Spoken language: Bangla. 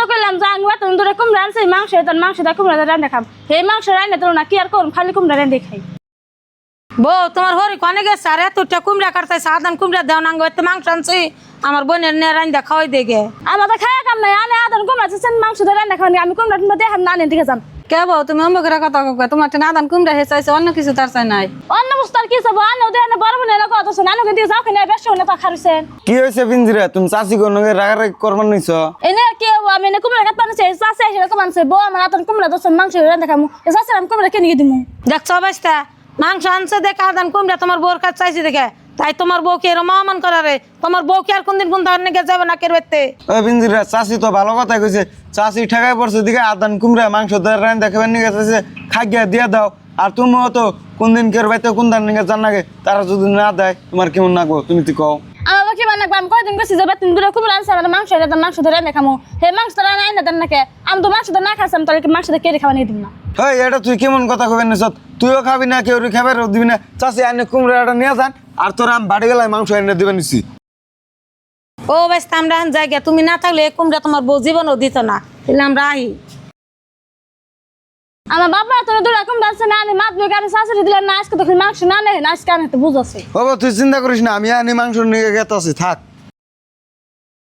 করলাম যে আমি তুমি ধরে কুমড়া আনছি মাংসটা কুমড়া রান্না খাম সেই মাংস রান্না তো না কি আর করুন খালি কুমড়া রান্না খাই বউ তোমার হরি কনে গেছে আর এতটা কুমড়া কাটতে সাধারণ কুমড়া দেও নাঙ্গ এত মাংস আনছি আমার বোনের নিয়ে রান্দা খাওয়াই দেগে আমার তো খাওয়া কাম নাই আনে আদান কুমড়া চাচ্ছেন মাংস রান্না খাওয়ানি আমি কুমড়া টুমড়া দেখাম না আনে দিকে যান কে বউ তুমি অম্বকের কথা কবে তোমার না দান কুমড়া হে চাইছে অন্য কিছু তার চাই নাই অন্য বুঝতার কি সব আনে ওদের আনে বড় বোনের কথা শোন আনুকে দিয়ে যাও কিনা বেশ না তা খারুছেন কি হয়েছে পিঞ্জিরা তুমি চাষি কোনো রাগারাগি করবার নিছ এনে কি আমি এনে কুমড়া কাটতে আনছে চাষে সেরকম আনছে বউ আমার আদান কুমড়া দশ মাংস রান্না খামু চাষে আমি কুমড়া কিনে দিমু দেখছো অবস্থা মাংস আনছে দেখে আদান কুমড়া তোমার বউর কাছে চাইছি দেখে তাই তোমার বউকে এরম অমান করারে তোমার বউকে আর কোনদিন কোন ধরনের যাবে না কের বেতে ওই পিঞ্জিরা চাষি তো ভালো কথা কইছে চাষি ঠেকাই পড়ছে দিকে আদান কুমড়া মাংস রান দেখাবেন নিয়ে গেছে খাইয়া দিয়ে দাও আর তুমিও তো কোনদিন কের বাইতে কোন ধান নিয়ে জান নাগে তারা যদি না দেয় তোমার কেমন লাগবো তুমি তো কও আমার কি বানাবো আমি কয়দিন গেছি যে বেতন দূরে কুমড়া আনছে আমার মাংস রান্না খামু হে মাংস রান্না আইনা দেন নাকি আমি তো মাংস না খাইছিলাম তাহলে কি মাংসটা কেড়ে খাওয়া নিয়ে দিম না হ্যাঁ এটা তুই কেমন কথা কবেন নিছত তুইও খাবি না কেউ খাবার দিবি না চাষি আনে কুমড়াটা নিয়ে যান আর তোর আমি বাড়ি গেলাম মাংস এনে দিবেন নিছি ও অবস্থা আমরা জায়গা তুমি না থাকলে এই কুমড়া তোমার বউ জীবনও দিত না তাহলে আমরা আহি আমার বাবা তোর দূরে কুমড়া আনছে না আনি মাত বই আমি শাশুড়ি দিলাম না আজকে তো মাংস না নেই আজকে আমি তো বুঝাছি বাবা তুই চিন্তা করিস না আমি আনি মাংস নিয়ে গেতে আছি থাক